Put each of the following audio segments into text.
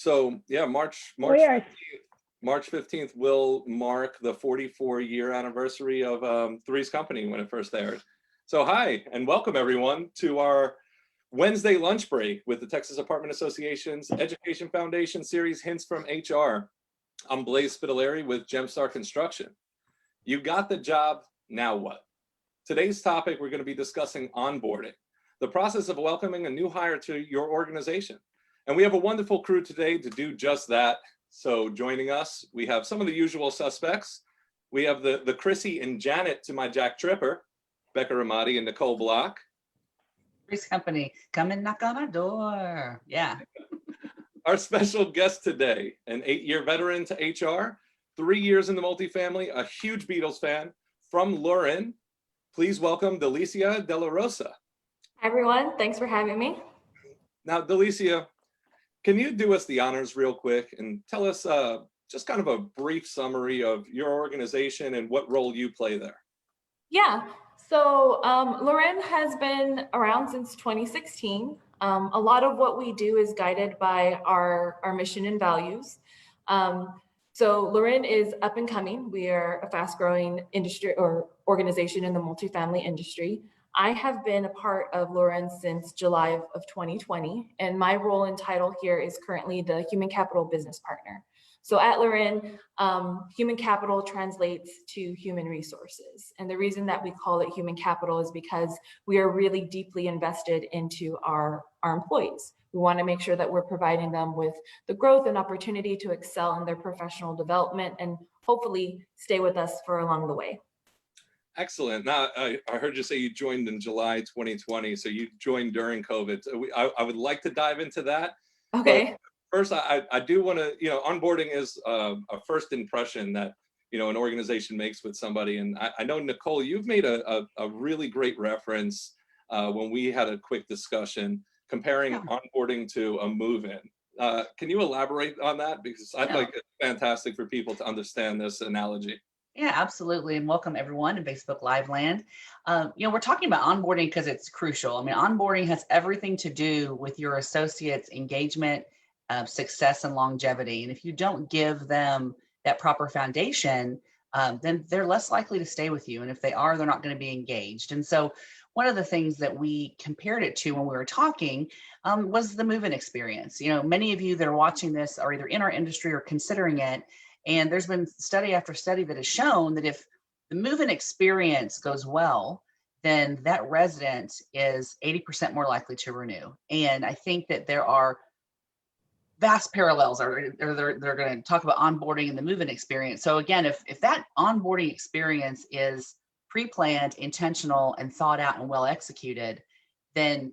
So yeah, March 15th will mark the 44-year anniversary of Three's Company when it first aired. So hi, and welcome everyone to our Wednesday lunch break with the Texas Apartment Association's Education Foundation series, Hints from HR. I'm Blaze Spitaleri with Gemstar Construction. You got the job, now what? Today's topic, we're going to be discussing onboarding, the process of welcoming a new hire to your organization. And we have a wonderful crew today to do just that. So joining us, we have some of the usual suspects. We have the Chrissy and Janet to my Jack Tripper, Becca Ramadi and Nicole Block. Three's Company, come and knock on our door. Yeah. Our special guest today, an 8-year veteran to HR, 3 years in the multifamily, a huge Beatles fan, from LURIN. Please welcome Delicia De La Rosa. Hi everyone, thanks for having me. Now, Delicia, can you do us the honors real quick and tell us just kind of a brief summary of your organization and what role you play there? Yeah, so LURIN has been around since 2016. A lot of what we do is guided by our mission and values. So LURIN is up and coming. We are a fast-growing industry or organization in the multifamily industry. I have been a part of LURIN since July of 2020, and my role and title here is currently the Human Capital Business Partner. So at LURIN, human capital translates to human resources. And the reason that we call it human capital is because we are really deeply invested into our employees. We want to make sure that we're providing them with the growth and opportunity to excel in their professional development and hopefully stay with us for along the way. Excellent. Now, I heard you say you joined in July 2020, so you joined during COVID. So I would like to dive into that. Okay. First, I do want to, onboarding is a first impression that, an organization makes with somebody. And I know, Nicole, you've made a really great reference when we had a quick discussion comparing onboarding to a move-in. Can you elaborate on that? Because I think it's fantastic for people to understand this analogy. Yeah, absolutely. And welcome everyone to Facebook Live Land. We're talking about onboarding because it's crucial. I mean, onboarding has everything to do with your associates' engagement, success, and longevity. And if you don't give them that proper foundation, then they're less likely to stay with you. And if they are, they're not going to be engaged. And so one of the things that we compared it to when we were talking was the move-in experience. Many of you that are watching this are either in our industry or considering it. And there's been study after study that has shown that if the move-in experience goes well, then that resident is 80% more likely to renew. And I think that there are vast parallels, they're going to talk about onboarding and the move-in experience. So again, if that onboarding experience is pre-planned, intentional, and thought out and well executed, then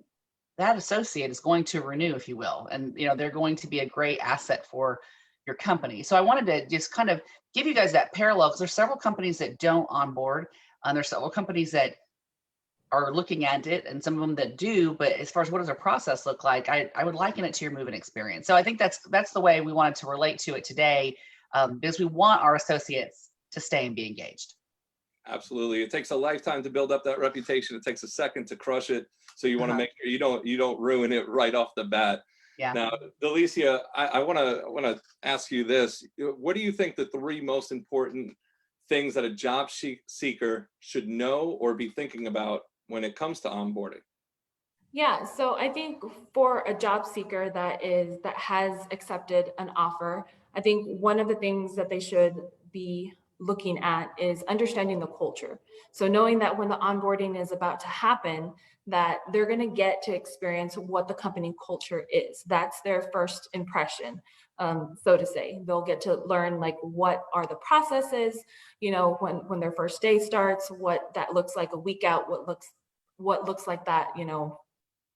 that associate is going to renew, if you will. And they're going to be a great asset for your company. So I wanted to just kind of give you guys that parallel, because there's several companies that don't onboard, and there's several companies that are looking at it, and some of them that do. But as far as what does our process look like, I would liken it to your move-in experience. So I think that's the way we wanted to relate to it today, because we want our associates to stay and be engaged. Absolutely. It takes a lifetime to build up that reputation. It takes a second to crush it. So you want to make sure you don't ruin it right off the bat. Yeah. Now, Delicia, I want to ask you this. What do you think the 3 most important things that a job seeker should know or be thinking about when it comes to onboarding? Yeah, so I think for a job seeker that has accepted an offer, I think one of the things that they should be looking at is understanding the culture. So knowing that when the onboarding is about to happen, that they're going to get to experience what the company culture is. That's their first impression, so to say. They'll get to learn what are the processes, when their first day starts, what that looks like a week out, what looks like that,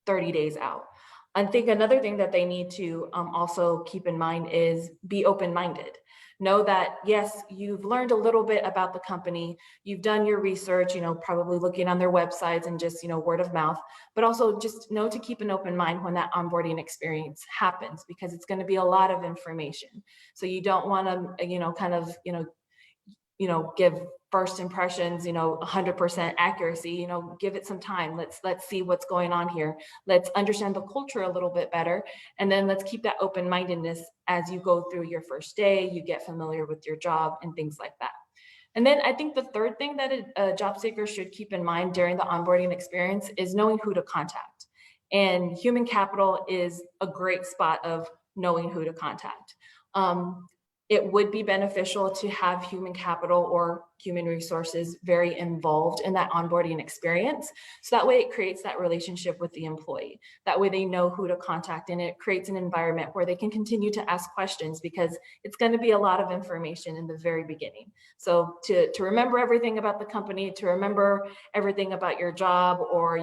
30 days out. I think another thing that they need to also keep in mind is be open-minded. Know that, yes, you've learned a little bit about the company, you've done your research, probably looking on their websites and just, word of mouth, but also just know to keep an open mind when that onboarding experience happens, because it's going to be a lot of information. So you don't want to, give first impressions, 100% accuracy, give it some time. Let's see what's going on here. Let's understand the culture a little bit better. And then let's keep that open-mindedness as you go through your first day, you get familiar with your job and things like that. And then I think the third thing that a job seeker should keep in mind during the onboarding experience is knowing who to contact. And human capital is a great spot of knowing who to contact. It would be beneficial to have human capital or human resources very involved in that onboarding experience. So that way it creates that relationship with the employee. That way they know who to contact, and it creates an environment where they can continue to ask questions, because it's going to be a lot of information in the very beginning. So to remember everything about the company, to remember everything about your job, or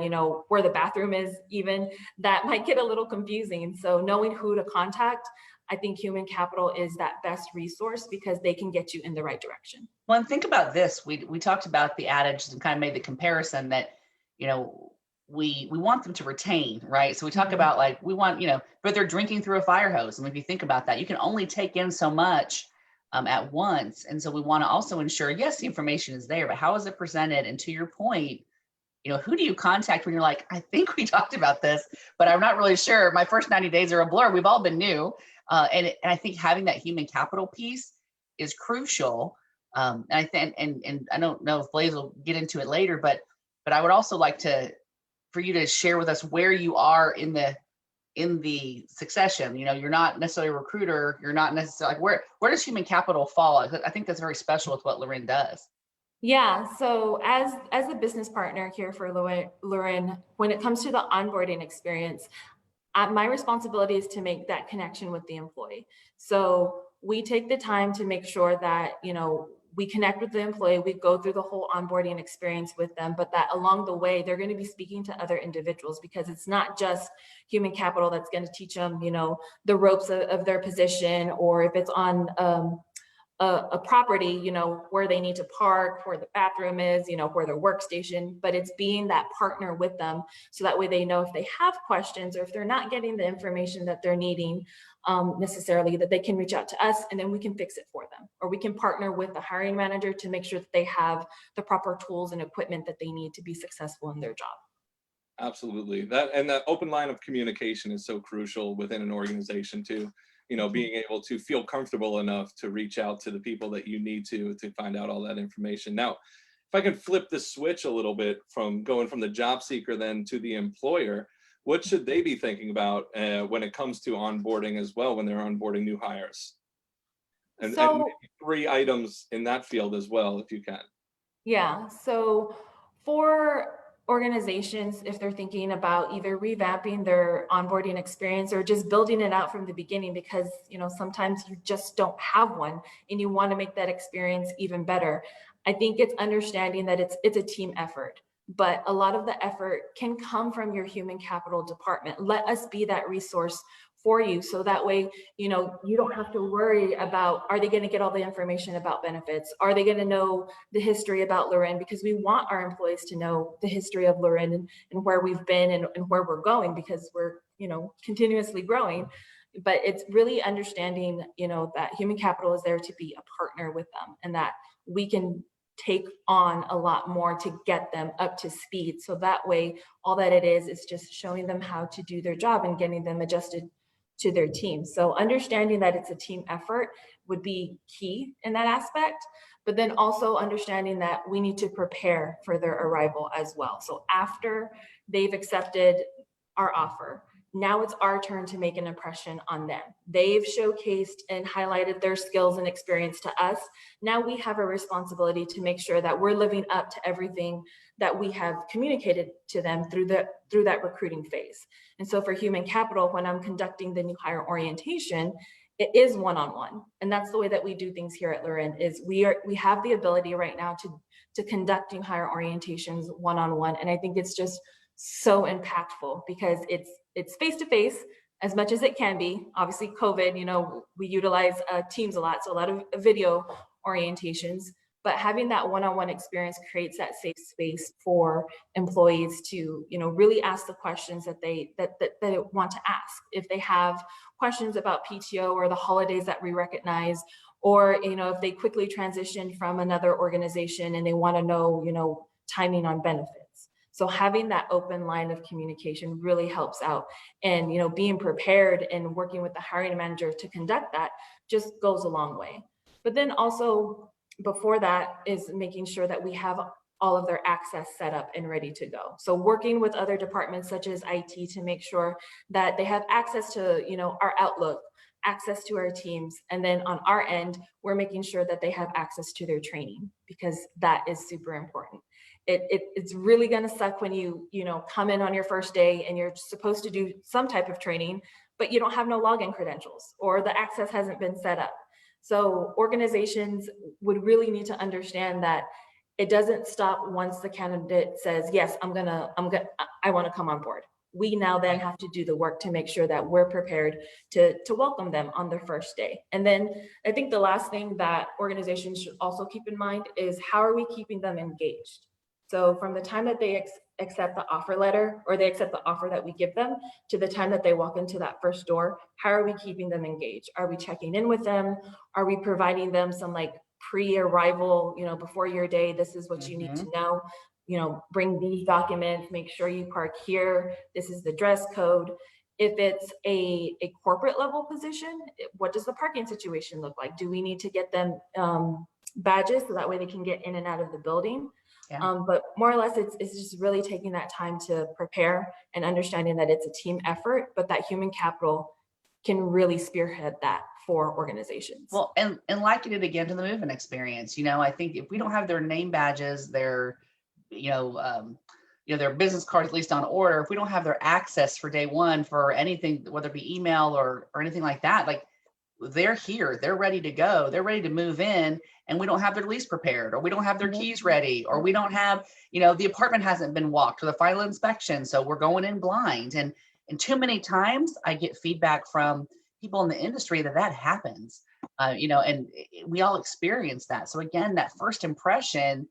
where the bathroom is even, that might get a little confusing. So knowing who to contact, I think human capital is that best resource, because they can get you in the right direction. Well, and think about this. We talked about the adage and kind of made the comparison that, we want them to retain, right? So we talk about like, we want, but they're drinking through a fire hose. And if you think about that, you can only take in so much at once. And so we want to also ensure, yes, the information is there, but how is it presented? And to your point, who do you contact when you're like, I think we talked about this, but I'm not really sure. My first 90 days are a blur. We've all been new. And I think having that human capital piece is crucial. And I think, and I don't know if Blaze will get into it later, but I would also like for you to share with us where you are in the succession. You're not necessarily a recruiter. You're not necessarily like, where does human capital fall? I think that's very special with what LURIN does. Yeah, so as a business partner here for LURIN, when it comes to the onboarding experience, my responsibility is to make that connection with the employee. So we take the time to make sure that, we connect with the employee, we go through the whole onboarding experience with them, but that along the way, they're going to be speaking to other individuals, because it's not just human capital that's going to teach them, the ropes of their position, or if it's on a property, where they need to park, where the bathroom is, where their workstation, but it's being that partner with them. So that way they know if they have questions, or if they're not getting the information that they're needing necessarily, that they can reach out to us, and then we can fix it for them. Or we can partner with the hiring manager to make sure that they have the proper tools and equipment that they need to be successful in their job. Absolutely. That open line of communication is so crucial within an organization too. Being able to feel comfortable enough to reach out to the people that you need to find out all that information. Now, if I can flip the switch a little bit from going from the job seeker then to the employer, what should they be thinking about when it comes to onboarding as well, when they're onboarding new hires? And maybe 3 items in that field as well, if you can. Yeah, so for organizations, if they're thinking about either revamping their onboarding experience or just building it out from the beginning, because sometimes you just don't have one and you want to make that experience even better, I think it's understanding that it's a team effort, but a lot of the effort can come from your human capital department. Let us be that resource for you, so that way you don't have to worry about, are they going to get all the information about benefits? Are they going to know the history about LURIN? Because we want our employees to know the history of LURIN and where we've been and where we're going, because we're continuously growing. But it's really understanding that human capital is there to be a partner with them, and that we can take on a lot more to get them up to speed. So that way, all that it is just showing them how to do their job and getting them adjusted to their team. So understanding that it's a team effort would be key in that aspect, but then also understanding that we need to prepare for their arrival as well. So after they've accepted our offer, now it's our turn to make an impression on them. They've showcased and highlighted their skills and experience to us. Now we have a responsibility to make sure that we're living up to everything that we have communicated to them through that recruiting phase. And so for human capital, when I'm conducting the new hire orientation, it is one-on-one. And that's the way that we do things here at LURIN. Is we have the ability right now to conduct new hire orientations one-on-one. And I think it's just so impactful, because it's face-to-face as much as it can be. Obviously COVID, we utilize Teams a lot, so a lot of video orientations, but having that one-on-one experience creates that safe space for employees to really ask the questions that they want to ask. If they have questions about PTO or the holidays that we recognize, or, if they quickly transition from another organization and they want to know, timing on benefits. So having that open line of communication really helps out, and, being prepared and working with the hiring manager to conduct that just goes a long way. But then also before that is making sure that we have all of their access set up and ready to go. So working with other departments such as IT to make sure that they have access to, our Outlook, access to our teams. And then on our end, we're making sure that they have access to their training, because that is super important. It's really going to suck when you come in on your first day and you're supposed to do some type of training, but you don't have no login credentials or the access hasn't been set up. So organizations would really need to understand that it doesn't stop once the candidate says, yes, I want to come on board. We now then have to do the work to make sure that we're prepared to welcome them on their first day. And then I think the last thing that organizations should also keep in mind is, how are we keeping them engaged? So from the time that they accept the offer letter, or they accept the offer that we give them, to the time that they walk into that first door, how are we keeping them engaged? Are we checking in with them? Are we providing them some pre-arrival, before your day, this is what you need to know, bring these documents, make sure you park here, this is the dress code. If it's a corporate level position, what does the parking situation look like? Do we need to get them badges so that way they can get in and out of the building? Yeah. But more or less, it's just really taking that time to prepare and understanding that it's a team effort, but that human capital can really spearhead that for organizations. Well, and liken it again to the movement experience. I think if we don't have their name badges, their, their business cards at least on order, if we don't have their access for day one for anything, whether it be email or anything like that, they're here, they're ready to go, they're ready to move in, and we don't have their lease prepared, or we don't have their keys ready, or we don't have, the apartment hasn't been walked for the final inspection, so we're going in blind. And too many times I get feedback from people in the industry that happens, and we all experience that. So again, that first impression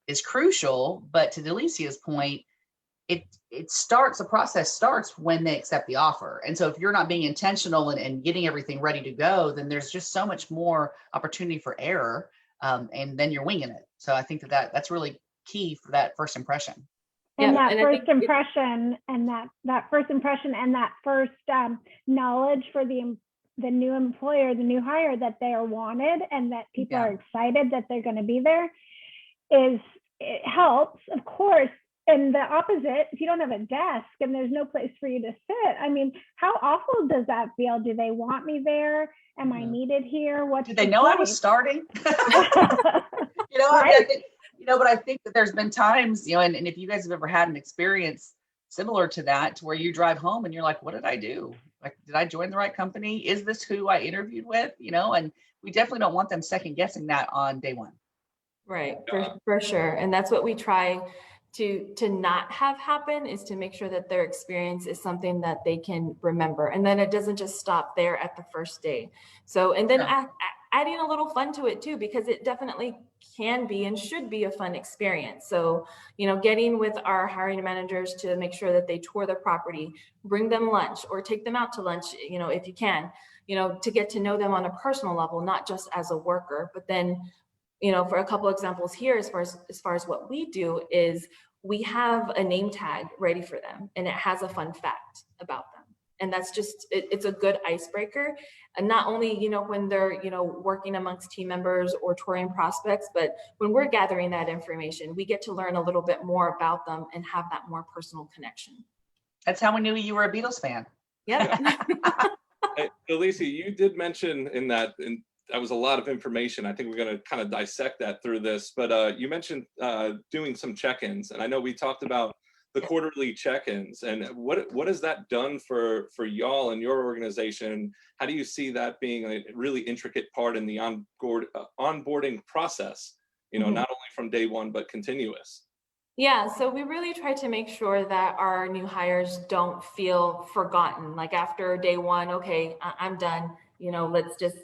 is crucial, but to Delicia's point, the process starts when they accept the offer. And so if you're not being intentional and getting everything ready to go, then there's just so much more opportunity for error, and then you're winging it. So I think that's really key for that first impression. And that first impression and that first knowledge for the new employer, the new hire, that they are wanted and that people are excited that they're going to be there, it helps, of course. And the opposite, if you don't have a desk and there's no place for you to sit, I mean, how awful does that feel? Do they want me there? Am I needed here? Do they know I was starting? But I think that there's been times, and if you guys have ever had an experience similar to that, to where you drive home and you're like, what did I do? Did I join the right company? Is this who I interviewed with? And we definitely don't want them second guessing that on day one. Right, for sure. And that's what we try to not have happen, is to make sure that their experience is something that they can remember. And then it doesn't just stop there at the first day. So, and then adding a little fun to it too, because it definitely can be and should be a fun experience. So, getting with our hiring managers to make sure that they tour the property, bring them lunch or take them out to lunch, if you can, to get to know them on a personal level, not just as a worker. But then, for a couple examples here, as far as what we do is, we have a name tag ready for them, and it has a fun fact about them. And that's just, it's a good icebreaker. And not only, when they're, working amongst team members or touring prospects, but when we're gathering that information, we get to learn a little bit more about them and have that more personal connection. That's how we knew you were a Beatles fan. Yeah. Hey, Delicia, you did mention that was a lot of information. I think we're going to kind of dissect that through this, but you mentioned doing some check-ins, and I know we talked about the quarterly check-ins, and what has that done for y'all and your organization? How do you see that being a really intricate part in the onboarding process, not only from day one, but continuous? Yeah, so we really try to make sure that our new hires don't feel forgotten. Like after day one, okay, I'm done, let's just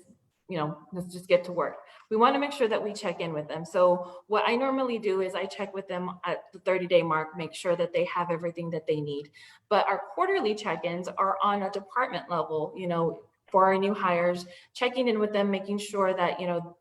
get to work. We want to make sure that we check in with them. So what I normally do is I check with them at the 30-day mark, make sure that they have everything that they need. But our quarterly check-ins are on a department level, for our new hires, checking in with them, making sure that, you know,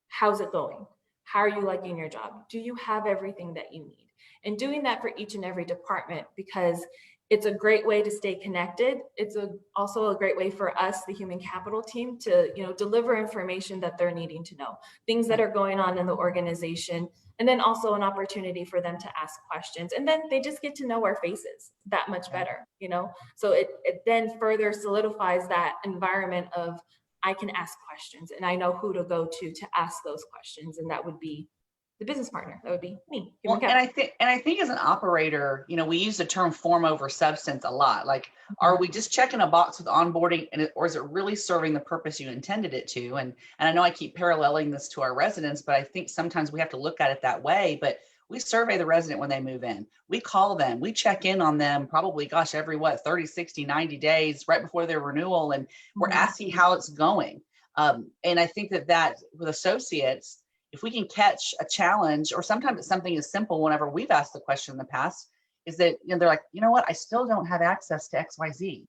how's it going? How are you liking your job? Do you have everything that you need? And doing that for each and every department, because it's a great way to stay connected. It's also a great way for us, the human capital team, to, you know, deliver information that they're needing to know, things that are going on in the organization, and then also an opportunity for them to ask questions. And then they just get to know our faces that much better, you know? So it then further solidifies that environment of, I can ask questions and I know who to go to ask those questions. And that would be the business partner. That would be me. Well, and I think as an operator, you know, we use the term form over substance a lot. Like, are we just checking a box with onboarding, or is it really serving the purpose you intended it to? And I know I keep paralleling this to our residents, but I think sometimes we have to look at it that way. But we survey the resident when they move in. We call them, we check in on them probably, gosh, every 30, 60, 90 days right before their renewal. And we're asking how it's going. And I think that with associates, if we can catch a challenge, or sometimes it's something as simple, whenever we've asked the question in the past, is that, you know, they're like, you know what, I still don't have access to XYZ.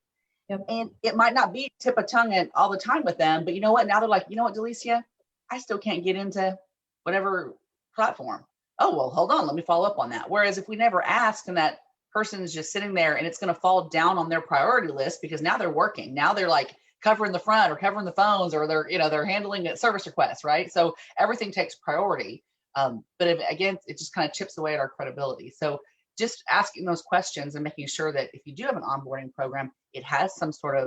Yep. And it might not be tip of tongue and all the time with them, but you know what, now they're like, you know what, Delicia, I still can't get into whatever platform. Oh, well, hold on, let me follow up on that. Whereas if we never ask and that person is just sitting there and it's going to fall down on their priority list because now they're working, now they're like covering the front or covering the phones, or they're handling service requests, right? So everything takes priority. But again, it just kind of chips away at our credibility. So just asking those questions and making sure that if you do have an onboarding program, it has some sort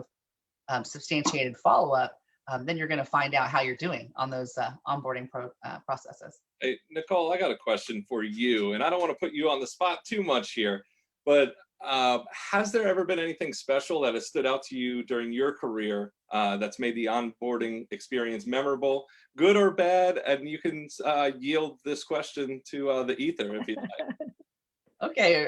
of substantiated follow-up, then you're going to find out how you're doing on those onboarding processes. Hey, Nicole, I got a question for you, and I don't want to put you on the spot too much here, but has there ever been anything special that has stood out to you during your career that's made the onboarding experience memorable, good or bad? And you can yield this question to the ether if you'd like. Okay,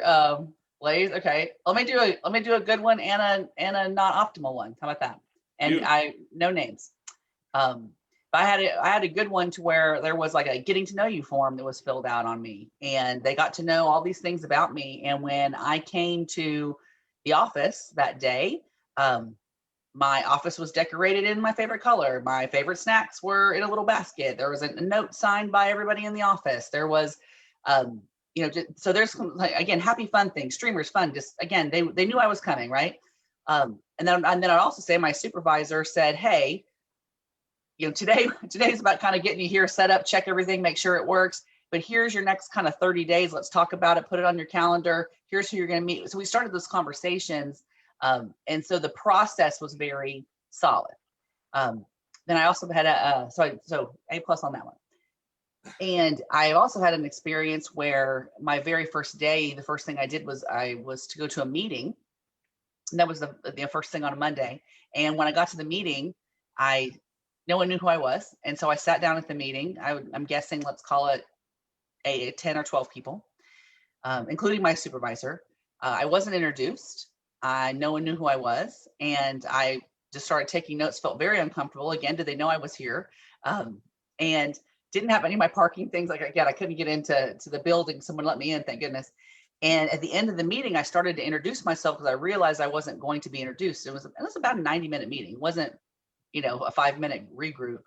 Blaze. Okay, let me do a good one and a not optimal one. How about that? And Beautiful. no names. But I had a good one to where there was like a getting to know you form that was filled out on me, and they got to know all these things about me. And when I came to the office that day, my office was decorated in my favorite color. My favorite snacks were in a little basket. There was a note signed by everybody in the office. There was, so there's, again, happy fun things, streamers fun. Just again, they knew I was coming, right? And then I'd also say my supervisor said, hey, you know, today's about kind of getting you here set up, check everything, make sure it works. But here's your next kind of 30 days. Let's talk about it. Put it on your calendar. Here's who you're going to meet. So we started those conversations. And so the process was very solid. Then I also had so A+ on that one. And I also had an experience where my very first day, the first thing I did was to go to a meeting. And that was the first thing on a Monday. And when I got to the meeting, no one knew who I was. And so I sat down at the meeting. I'm guessing, let's call it 10 or 12 people, including my supervisor. I wasn't introduced. No one knew who I was. And I just started taking notes, felt very uncomfortable. Again, did they know I was here? And didn't have any of my parking things. Like, again, I couldn't get into the building. Someone let me in, thank goodness. And at the end of the meeting, I started to introduce myself because I realized I wasn't going to be introduced. It was about a 90-minute meeting. It wasn't, a 5-minute regroup.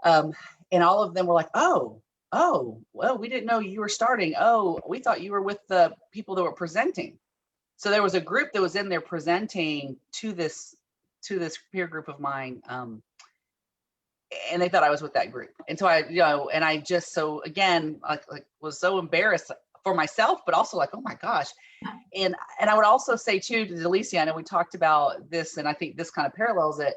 And all of them were like, oh, well, we didn't know you were starting. Oh, we thought you were with the people that were presenting. So there was a group that was in there presenting to this peer group of mine. And they thought I was with that group. And so I just, so again, like was so embarrassed for myself, but also like, oh my gosh. And I would also say too, to Delicia, I know we talked about this, and I think this kind of parallels it,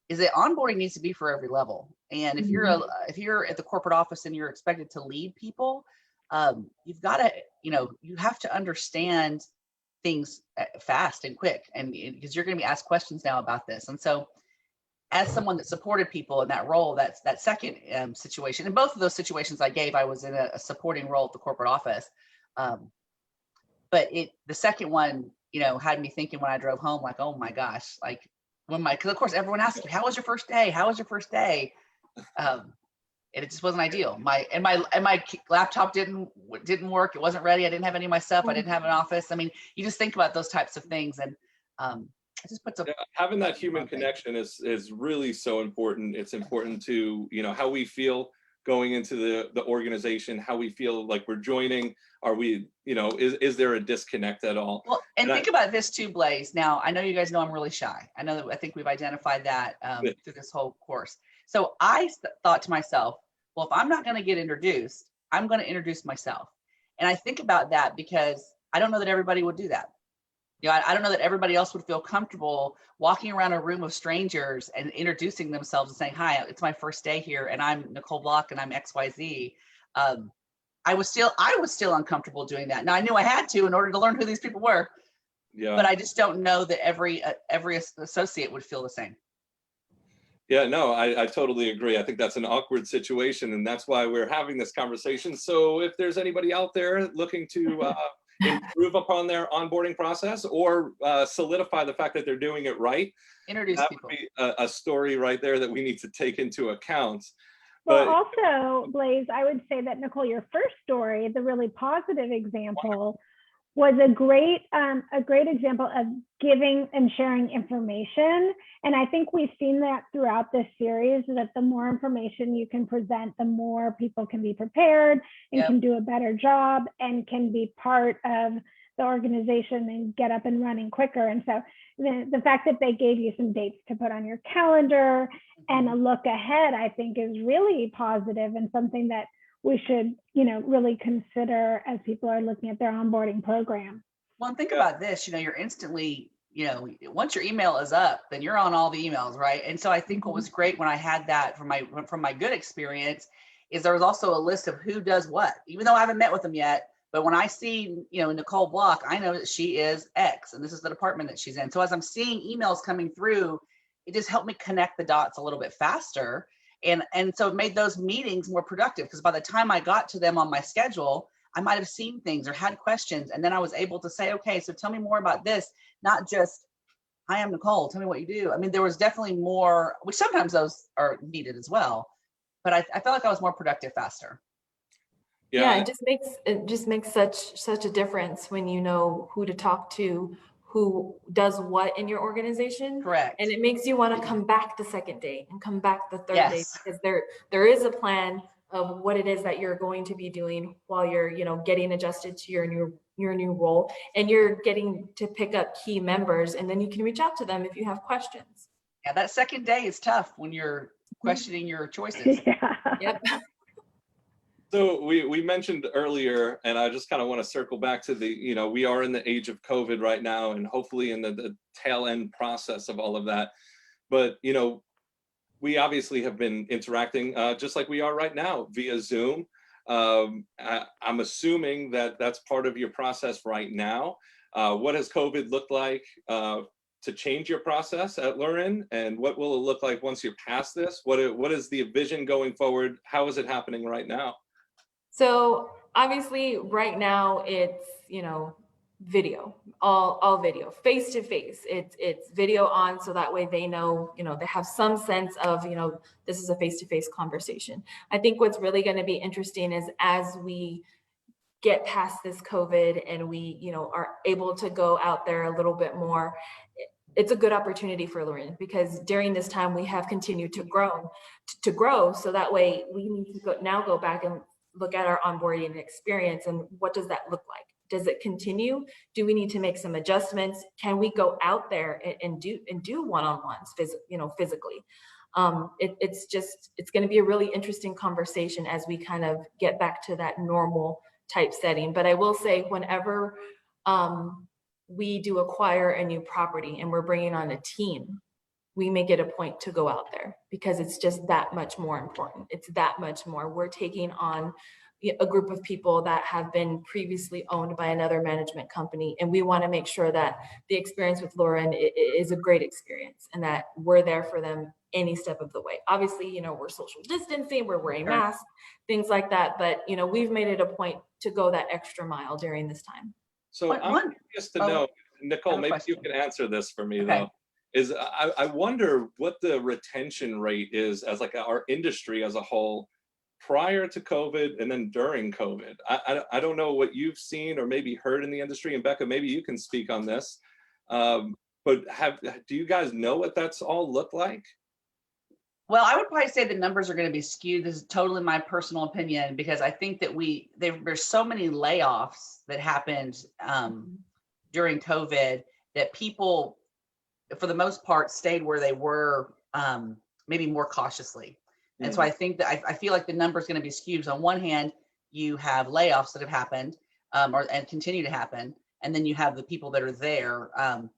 is that onboarding needs to be for every level. And if you're at the corporate office and you're expected to lead people, you've got to, you have to understand things fast and quick, and because you're going to be asked questions now about this. And so as someone that supported people in that role, that's that second situation. In both of those situations I gave, I was in a supporting role at the corporate office. But the second one, had me thinking when I drove home, like, oh my gosh, like because of course everyone asks you, how was your first day? How was your first day? And it just wasn't ideal. My laptop didn't work. It wasn't ready. I didn't have any of my stuff. I didn't have an office. I mean, you just think about those types of things. And it just puts a having that human connection is really so important. It's important to, you know, how we feel going into the organization, how we feel like we're joining. Are we, you know, is there a disconnect at all? Well, and think about this too, Blaze. Now, I know you guys know I'm really shy. I think we've identified that through this whole course. So I thought to myself, well, if I'm not going to get introduced, I'm going to introduce myself. And I think about that because I don't know that everybody would do that. You know, I don't know that everybody else would feel comfortable walking around a room of strangers and introducing themselves and saying, hi, it's my first day here and I'm Nicole Block and I'm XYZ. I was still uncomfortable doing that. Now I knew I had to in order to learn who these people were, but I just don't know that every associate would feel the same. Yeah, no, I totally agree. I think that's an awkward situation, and that's why we're having this conversation. So if there's anybody out there looking to improve upon their onboarding process or solidify the fact that they're doing it right, introduce that people. would be a story right there that we need to take into account. Well, also, Blaze, I would say that, Nicole, your first story, the really positive example, was a great example of giving and sharing information. And I think we've seen that throughout this series, that the more information you can present, the more people can be prepared and can do a better job and can be part of the organization and get up and running quicker. And so the fact that they gave you some dates to put on your calendar and a look ahead, I think is really positive and something that we should, you know, really consider as people are looking at their onboarding program. Well, and think about this, you know, you're instantly, you know, once your email is up, then you're on all the emails, right? And so I think what was great when I had that from my good experience is there was also a list of who does what, even though I haven't met with them yet. But when I see, you know, Nicole Block, I know that she is X and this is the department that she's in. So as I'm seeing emails coming through, it just helped me connect the dots a little bit faster. And so it made those meetings more productive because by the time I got to them on my schedule, I might have seen things or had questions. And then I was able to say, okay, so tell me more about this, not just, hi, I'm Nicole, tell me what you do. I mean, there was definitely more, which sometimes those are needed as well. But I felt like I was more productive faster. Yeah, it just makes such a difference when you know who to talk to, who does what in your organization. Correct. And it makes you want to come back the second day and come back the third day because there is a plan of what it is that you're going to be doing while you're, you know, getting adjusted to your new role, and you're getting to pick up key members, and then you can reach out to them if you have questions. Yeah, that second day is tough when you're questioning your choices. Yeah. Yep. So we mentioned earlier, and I just kind of want to circle back to the, you know, we are in the age of COVID right now, and hopefully in the tail end process of all of that. But, you know, we obviously have been interacting just like we are right now via Zoom. I'm assuming that that's part of your process right now. What has COVID looked like to change your process at LURIN, and what will it look like once you're past this? What is the vision going forward? How is it happening right now? So obviously right now it's, you know, video, all video, face to face. It's video on, so that way they know, you know, they have some sense of, you know, this is a face to face conversation. I think what's really going to be interesting is as we get past this COVID and we, you know, are able to go out there a little bit more, it's a good opportunity for LURIN because during this time we have continued to grow. So that way we need to go back and look at our onboarding experience and what does that look like? Does it continue? Do we need to make some adjustments? Can we go out there and do one-on-ones, physically? It's going to be a really interesting conversation as we kind of get back to that normal type setting. But I will say, whenever we do acquire a new property and we're bringing on a team, we make it a point to go out there because it's just that much more important. It's that much more. We're taking on a group of people that have been previously owned by another management company. And we want to make sure that the experience with LURIN is a great experience and that we're there for them any step of the way. Obviously, you know, we're social distancing, we're wearing masks, things like that. But, you know, we've made it a point to go that extra mile during this time. So I'm curious to know, Nicole, maybe you can answer this for me though. I wonder what the retention rate is as like our industry as a whole prior to COVID and then during COVID. I don't know what you've seen or maybe heard in the industry, and Becca, maybe you can speak on this. but do you guys know what that's all looked like? Well, I would probably say the numbers are going to be skewed. This is totally my personal opinion, because I think that there's so many layoffs that happened during COVID that people, for the most part, stayed where they were, maybe more cautiously. And so I think that I feel like the number is going to be skewed. So on one hand, you have layoffs that have happened and continue to happen. And then you have the people that are there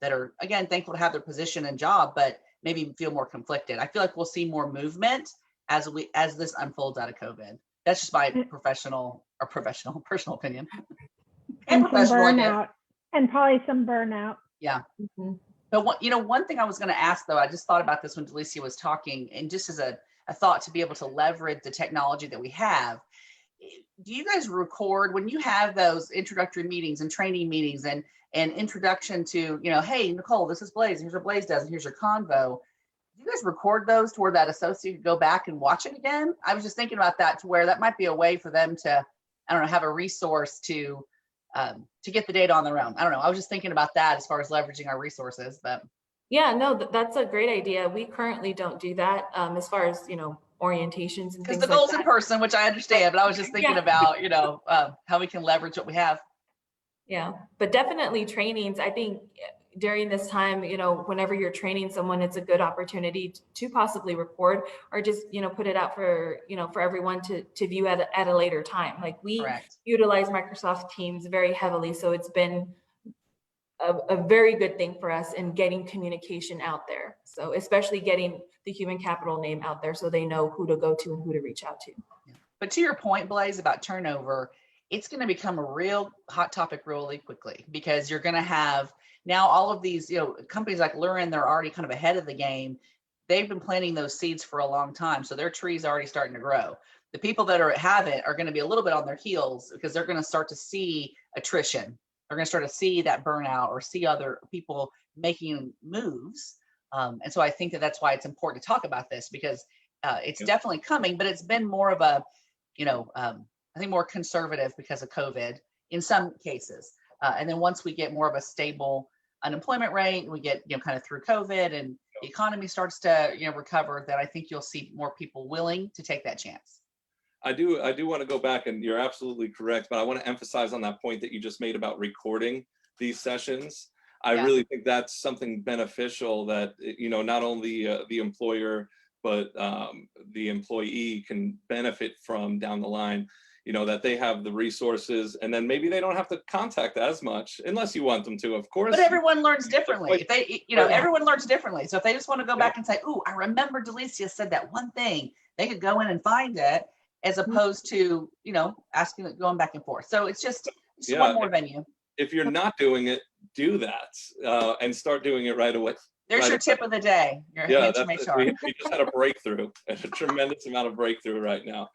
that are, again, thankful to have their position and job, but maybe feel more conflicted. I feel like we'll see more movement as this unfolds out of COVID. That's just my personal opinion. And some burnout, and probably some burnout. Yeah. But one thing I was going to ask, though, I just thought about this when Delicia was talking, and just as a thought to be able to leverage the technology that we have. Do you guys record when you have those introductory meetings and training meetings and introduction to, hey, Nicole, this is Blaze, here's what Blaze does, and here's your convo. Do you guys record those to where that associate could go back and watch it again? I was just thinking about that, to where that might be a way for them to, I don't know, have a resource to get the data on their own. I don't know. I was just thinking about that as far as leveraging our resources. But yeah, no, that's a great idea. We currently don't do that as far as, orientations and because things the goal's like in person, which I understand, but I was just thinking about, how we can leverage what we have. Yeah, but definitely trainings. I think during this time, whenever you're training someone, it's a good opportunity to possibly record or just, put it out for, for everyone to view at a later time. Like we utilize Microsoft Teams very heavily. So it's been a very good thing for us in getting communication out there. So especially getting the human capital name out there so they know who to go to and who to reach out to. But to your point, Blaze, about turnover, it's going to become a real hot topic really quickly, because you're going to have now all of these, companies like LURIN, they're already kind of ahead of the game. They've been planting those seeds for a long time. So their trees are already starting to grow. The people that haven't are going to be a little bit on their heels, because they're going to start to see attrition. They're going to start to see that burnout or see other people making moves. And so I think that's why it's important to talk about this, because it's definitely coming, but it's been more of a, I think more conservative because of COVID in some cases. And then once we get more of a stable unemployment rate, we get, kind of through COVID and the economy starts to, recover, that I think you'll see more people willing to take that chance. I do want to go back, and you're absolutely correct, but I want to emphasize on that point that you just made about recording these sessions. I really think that's something beneficial that, not only the employer, but the employee can benefit from down the line, that they have the resources, and then maybe they don't have to contact as much unless you want them to, of course. But everyone learns differently. If they, everyone learns differently. So if they just want to go back and say, "Ooh, I remember Delicia said that one thing," they could go in and find it, as opposed to, asking, going back and forth. So it's just one more venue. If you're not doing it, do that and start doing it right away. There's your tip of the day. We just had a breakthrough, a tremendous amount of breakthrough right now.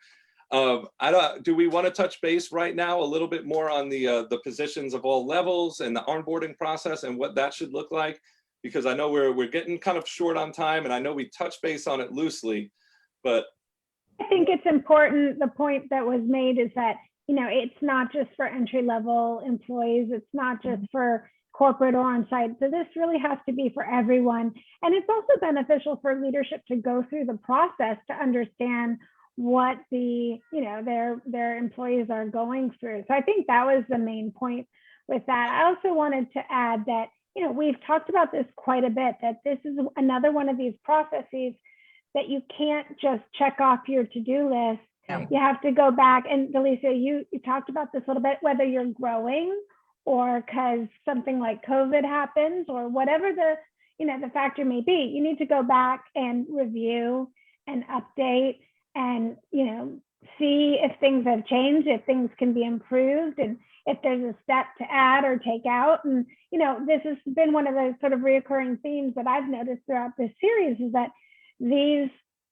Do we want to touch base right now a little bit more on the positions of all levels and the onboarding process and what that should look like? Because I know we're getting kind of short on time, and I know we touched base on it loosely, but I think it's important. The point that was made is that, it's not just for entry-level employees. It's not just for corporate or on-site. So this really has to be for everyone. And it's also beneficial for leadership to go through the process to understand what their employees are going through. So I think that was the main point with that. I also wanted to add that, we've talked about this quite a bit, that this is another one of these processes that you can't just check off your to-do list. You have to go back, and Delicia, you talked about this a little bit, whether you're growing or because something like COVID happens or whatever the factor may be, you need to go back and review and update and, see if things have changed, if things can be improved, and if there's a step to add or take out. And, this has been one of the sort of reoccurring themes that I've noticed throughout this series, is that these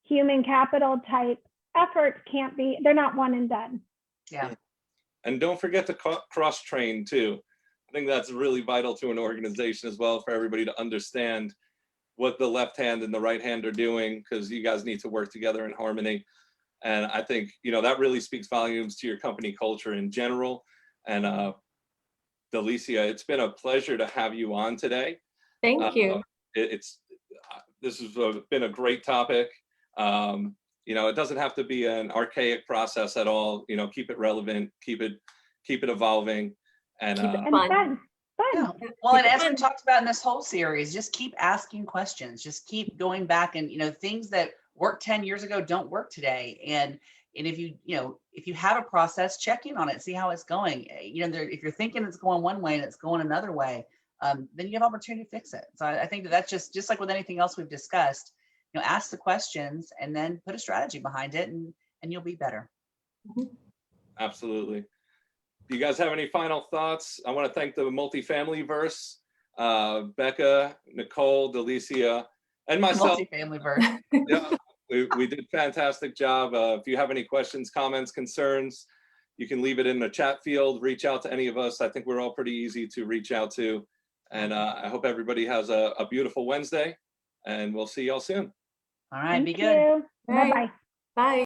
human capital type efforts they're not one and done. Yeah. And don't forget to cross train too. I think that's really vital to an organization as well, for everybody to understand what the left hand and the right hand are doing, because you guys need to work together in harmony. And I think, that really speaks volumes to your company culture in general. And Delicia, it's been a pleasure to have you on today. Thank you. This has been a great topic. You know, it doesn't have to be an archaic process at all. You know, keep it relevant, keep it evolving, and Keep it And fun. fun. Yeah. Well, and as we talked about in this whole series, just keep asking questions, just keep going back, and, you know, things that worked 10 years ago don't work today. And if you have a process, check in on it, see how it's going. You know, if you're thinking it's going one way and it's going another way, then you have opportunity to fix it. So I think that's just like with anything else we've discussed, you know, ask the questions and then put a strategy behind it, and you'll be better. Absolutely. Do you guys have any final thoughts? I want to thank the multifamily verse, Becca, Nicole, Delicia, and myself. Multifamily verse. Yeah, we did a fantastic job. If you have any questions, comments, concerns, you can leave it in the chat field. Reach out to any of us. I think we're all pretty easy to reach out to. And I hope everybody has a beautiful Wednesday, and we'll see y'all soon. All right, be Thank good. you. Right. Bye-bye. Bye.